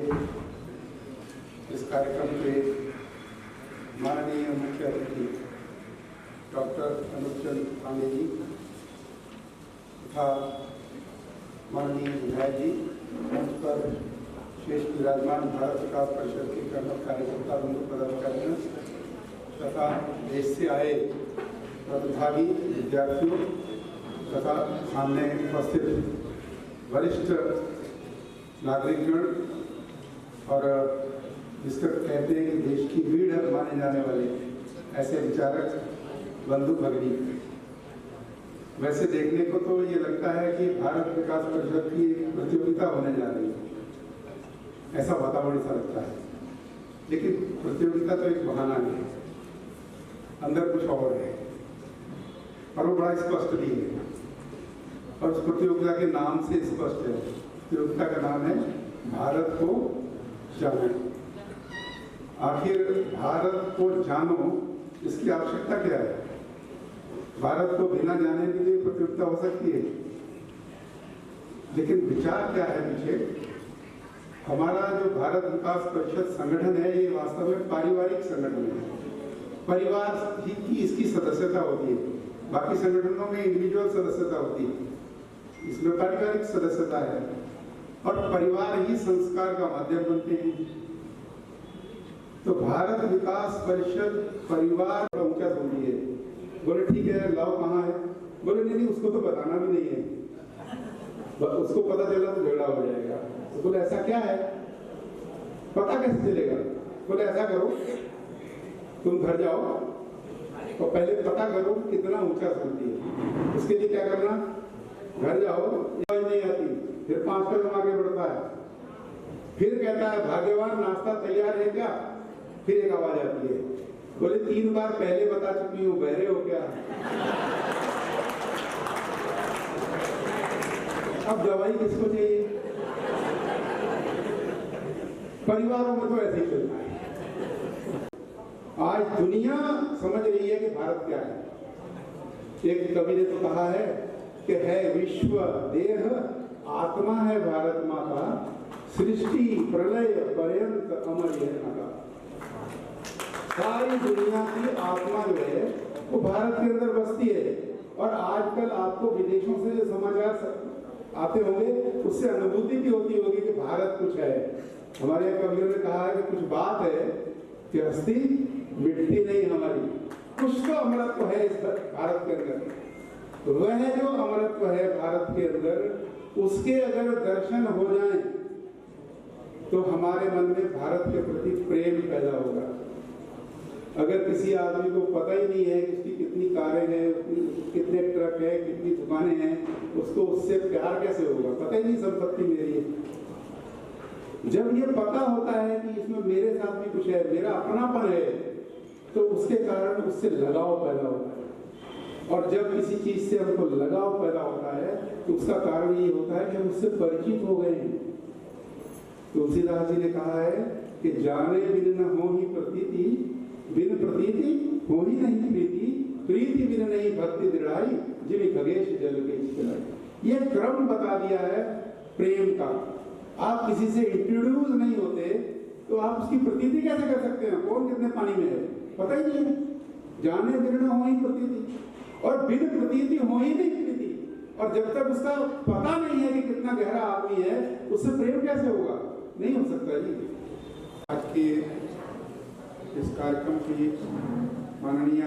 इस कार्यक्रम के माननीय मुख्य अतिथि डॉक्टर अनुप चंद पांडे जी तथा माननीय विधायक जी, मंच पर शेष विराजमान भारत विकास परिषद के कर्मठ कार्यकर्ता बंधु पदाधिकारियों तथा देश से आए प्रतिभागी विद्यार्थियों तथा सामने उपस्थित वरिष्ठ नागरिकगण और जिसको कहते हैं कि देश की रीढ़ माने जाने वाले ऐसे विचारक बंधु भगिनी। वैसे देखने को तो ये लगता है कि भारत विकास परिषद की प्रतियोगिता होने जा रही है, ऐसा वातावरण सा लगता है, लेकिन प्रतियोगिता तो एक बहाना है, अंदर कुछ और है और वो बड़ा स्पष्ट भी है और उस प्रतियोगिता के नाम से स्पष्ट है। प्रतियोगिता का नाम है भारत को जानो। आखिर भारत को जानो, इसकी आवश्यकता क्या है? भारत को बिना जाने के लिए प्रतियोगिता हो सकती है, लेकिन विचार क्या है पीछे? हमारा जो भारत विकास परिषद संगठन है, ये वास्तव में पारिवारिक संगठन है। परिवार ही की इसकी सदस्यता होती है, बाकी संगठनों में इंडिविजुअल सदस्यता होती है, इसमें पारिवारिक सदस्यता है और परिवार ही संस्कार का माध्यम बनते हैं। तो भारत विकास परिषद परिवार का ऊंचा बोली है। बोले ठीक है, लाओ कहाँ है? बोले नहीं, उसको तो बताना भी नहीं है, उसको पता चला तो झगड़ा हो जाएगा। तो बोले ऐसा क्या है, पता कैसे चलेगा? बोले ऐसा करो, तुम घर जाओ और पहले पता करो कितना ऊंचा सुनती है। उसके लिए क्या करना? घर जाओ, नहीं आती, फिर 5 कदम आगे बढ़ता है, फिर कहता है भाग्यवान नाश्ता तैयार है क्या? फिर एक आवाज आती है, बोले 3 बार पहले बता चुकी हूँ, बहरे हो क्या? अब दवाई किसको चाहिए? परिवारों में तो ऐसे ही चलता है। आज दुनिया समझ रही है कि भारत क्या है। एक कवि ने तो कहा है कि है विश्व देह, आत्मा है भारत माता, सृष्टि प्रलय पर्यंत अमर यह नाता। सारी दुनिया की आत्मा जो है वो भारत के अंदर बसती है। और आजकल आपको विदेशों से जो समाचार आते होंगे, उससे अनुभूति भी होती होगी कि भारत कुछ है। हमारे कवियों ने कहा है कि कुछ बात है कि हस्ती मिटती नहीं हमारी, कुछ तो अमरत्व है इस भारत के अंदर। वह जो अमरत्व है भारत के अंदर, उसके अगर दर्शन हो जाएं तो हमारे मन में भारत के प्रति प्रेम पैदा होगा। अगर किसी आदमी को पता ही नहीं है कि उसकी कितनी कारें हैं, कितने ट्रक है, कितनी दुकानें हैं, उसको उससे प्यार कैसे होगा? पता ही नहीं संपत्ति मेरी है। जब ये पता होता है कि इसमें मेरे साथ भी कुछ है, मेरा अपनापन है, तो उसके कारण उससे लगाव पैदा होता है। और जब किसी चीज से हमको लगाव पैदा होता है तो उसका कारण ये होता है कि हम उससे परिचित हो गए हैं। तुलसीदास जी ने कहा है कि जाने बिन न हो ही प्रतीति, बिन प्रतीति हो ही नहीं प्रीति, प्रीति बिन नहीं भक्ति दृढ़ाई, जिन खगेश जल के खिलाई। ये क्रम बता दिया है प्रेम का। आप किसी से इंट्रोड्यूस नहीं होते तो आप उसकी प्रतीति कैसे कर सकते हैं? कौन कितने पानी में है पता ही नहीं है। जाने बिन न हो ही प्रतीति और बिन प्रतीति हो ही नहीं प्रीति। और जब तक उसका पता नहीं है कि कितना गहरा आदमी है, उससे प्रेम कैसे होगा? नहीं हो सकता जी। आज के इस कार्यक्रम की माननीय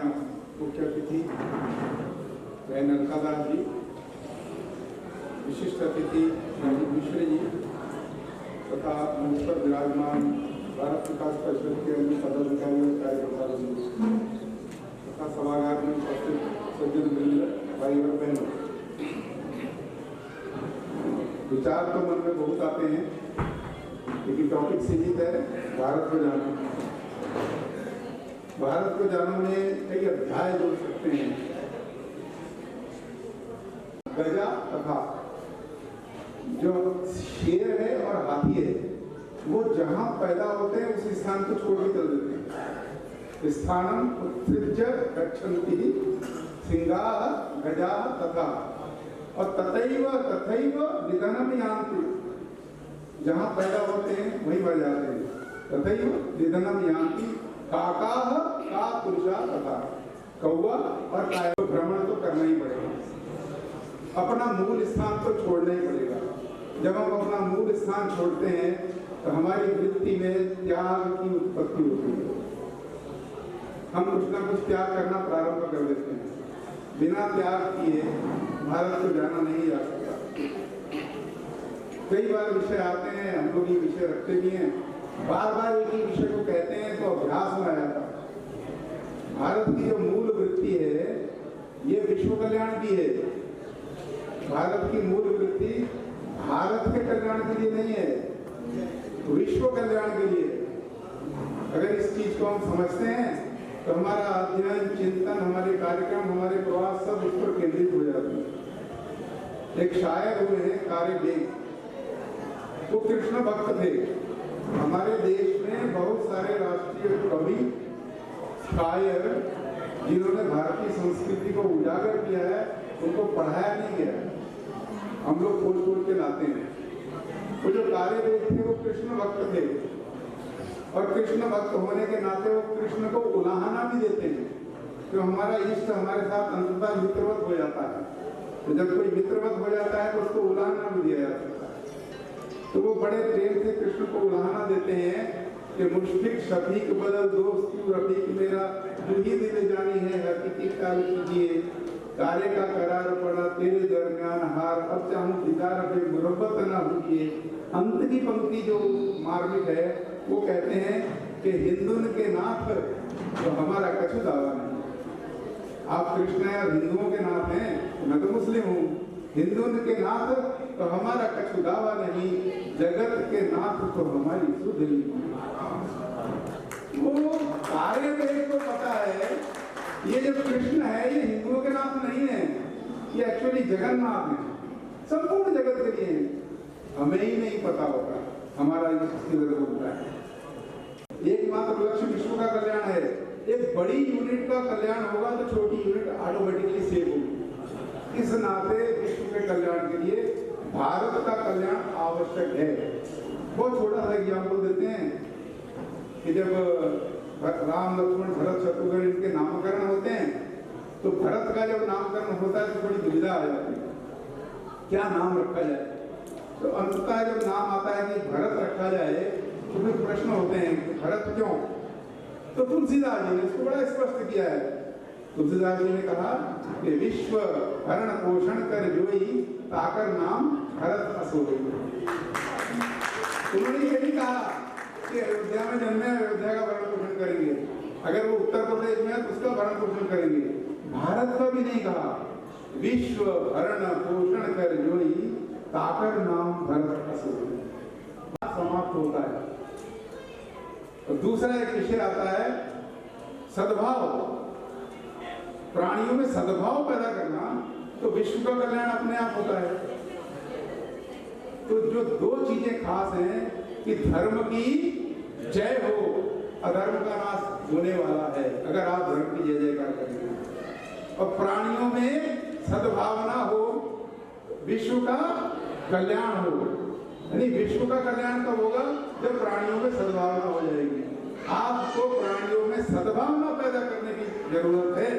मुख्य अतिथि बहन अलका दास जी, विशिष्ट अतिथि राजीव मिश्र जी तथा मंच पर विराजमान भारत विकास परिषद के अन्य पदाधिकारी और कार्यकर्ता तथा सभागार में उपस्थित सज्जन वृंद, भाई और बहनों, विचार तो मन में बहुत आते हैं, लेकिन टॉपिक सीमित है भारत को जानो। भारत को जानो में कई अध्याय जोड़ सकते हैं। गजा तथा जो शेर है और हाथी है, वो जहां पैदा होते हैं उस स्थान को छोड़ के चल देते हैं। स्थानम उत्सृज्य गच्छन्ति सिंगाः गजाः तथा और तथैव निधनम यान्ति। जहाँ पैदा होते हैं वहीं मर जाते हैं। तथैव निधनम यान्ति काकाः का पुरुषा तथा। कौवा और काया को भ्रमण तो करना ही पड़ेगा, अपना मूल स्थान तो छोड़ना ही पड़ेगा। जब हम अपना मूल स्थान छोड़ते हैं तो हमारी वृत्ति में त्याग की उत्पत्ति होती है। हम कुछ ना कुछ त्याग करना प्रारंभ कर देते हैं। बिना त्याग किए भारत को जाना नहीं जा सकता। कई बार विषय आते हैं, हम लोग ये विषय रखते भी हैं, बार बार एक ही विषय को कहते हैं तो अभ्यास में आ जाता है। भारत की जो मूल वृत्ति है ये विश्व कल्याण की है। भारत की मूल वृत्ति भारत के कल्याण के लिए नहीं है, विश्व कल्याण के लिए। अगर इस चीज को हम समझते हैं तो हमारा अध्ययन, चिंतन, हमारे कार्यक्रम, हमारे प्रवास सब उस पर केंद्रित हो जाते हैं। एक शायर हुए हैं कारे बेग, वो कृष्ण भक्त थे। हमारे देश में बहुत सारे राष्ट्रीय कवि, शायर जिन्होंने भारतीय संस्कृति को उजागर किया है, उनको पढ़ाया नहीं गया, हम लोग खोज खोज के लाते हैं। वो जो कारे बेग थे वो कृष्ण भक्त थे, और कृष्ण भक्त होने के नाते वो कृष्ण को उलाहना भी देते हैं। तो हमारा इष्ट हमारे साथ अंततः मित्रवत हो जाता है, तो जब कोई मित्रवत हो जाता है तो उसको उलाहना भी दिया जाता है। तो वो बड़े प्रेम से कृष्ण को उलाहना देते हैं कि मुश्फिक शफीक बदल दोस्त क्यों रफीक मेरा, जो ही दिल जानी है हकीकी काल कीजिए, कार्य का करार पड़ा तेरे दरमियान हार, अब चाहूं दीदार पे मुरब्बत ना हुई। अंत की पंक्ति जो मार्मिक है वो कहते हैं कि हिंदुन के नाथ तो हमारा कछु दावा नहीं। आप कृष्ण या हिंदुओं के नाथ हैं, मैं तो मुस्लिम हूँ। हिंदुन के नाथ तो हमारा कछु दावा नहीं, जगत के नाथ तो हमारी सुध नहीं। वो सारे देश को पता है ये जो कृष्ण है ये हिंदुओं के नाथ नहीं है, ये एक्चुअली जगन्नाथ है, संपूर्ण जगत के लिए है। हमें ही नहीं पता होता, हमारा ये होता है। एकमात्र लक्ष्य विश्व का कल्याण है। एक बड़ी यूनिट का कल्याण होगा तो छोटी यूनिट ऑटोमेटिकली सेव होगी। इस नाते विश्व के कल्याण के लिए भारत का कल्याण आवश्यक है। बहुत छोटा सा एग्जाम्पल देते हैं कि जब राम, लक्ष्मण, भरत, शत्रुघ्न इनके नामकरण होते हैं तो भरत का जब नामकरण होता है तो थोड़ी दुविधा आ जाती है, क्या नाम रखा जाए। तो अंततः जब नाम आता है कि भरत रखा जाए तो फिर प्रश्न होते हैं कि भरत क्यों। तो तुलसीदास जी ने इसको बड़ा स्पष्ट किया है। तुलसीदास जी ने कहा कि विश्व भरण पोषण कर जोई, ताकर नाम भरत असोई। उन्होंने ये नहीं कहा कि अयोध्या में जन्मे अयोध्या का भरण पोषण करेंगे, अगर वो उत्तर प्रदेश में है तो उसका भरण पोषण करेंगे। भारत का भी नहीं कहा, विश्व भरण पोषण कर जोई, ताकर नाम भरत असोई। समाप्त होता है। तो दूसरा एक विषय आता है सद्भाव। प्राणियों में सद्भाव पैदा करना तो विश्व का कल्याण अपने आप होता है। तो जो दो चीजें खास हैं कि धर्म की जय हो, अधर्म का नाश होने वाला है अगर आप धर्म की जय जयकार करेंगे, और प्राणियों में सद्भावना हो, विश्व का कल्याण हो। यानी विश्व का कल्याण कब होगा? जब प्राणियों में सद्भावना हो जाएगी। आपको प्राणियों में सद्भावना पैदा करने की जरूरत है,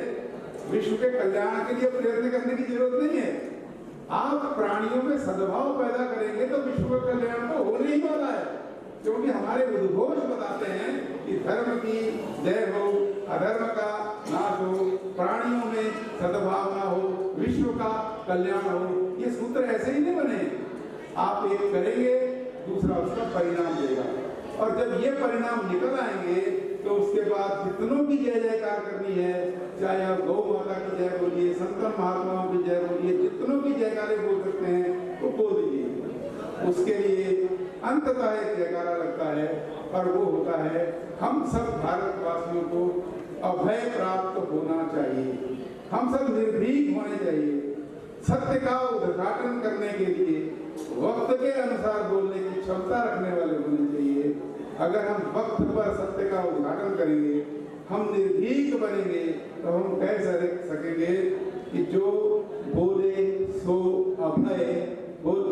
विश्व के कल्याण के लिए प्रयत्न करने की जरूरत नहीं है। आप प्राणियों में सद्भाव पैदा करेंगे तो विश्व का कल्याण तो होने ही वाला है, क्योंकि हमारे उद्घोष बताते हैं कि धर्म की जय हो, अधर्म का नाश हो, प्राणियों में सद्भावना हो, विश्व का कल्याण हो। ये सूत्र ऐसे ही नहीं बने। आप एक करेंगे, दूसरा उसका परिणाम देगा, और जब ये परिणाम निकल आएंगे तो उसके बाद जितनों की जय जयकार करनी है, चाहे आप गौ माता की जय बोलिए, संतन महात्माओं की जय बोलिए, जितनों की जयकारें बोल सकते हैं वो बोल दीजिए। उसके लिए अंततः एक जयकारा लगता है, और वो होता है हम सब भारतवासियों को अभय प्राप्त होना चाहिए, हम सब निर्भीक होने चाहिए, सत्य का उद्घाटन करने के लिए वक्त के अनुसार बोलने की क्षमता रखने वाले होने चाहिए। अगर हम वक्त पर सत्य का उद्घाटन करेंगे, हम निर्भीक बनेंगे, तो हम कह सकेंगे कि जो बोले सो अभय, बोल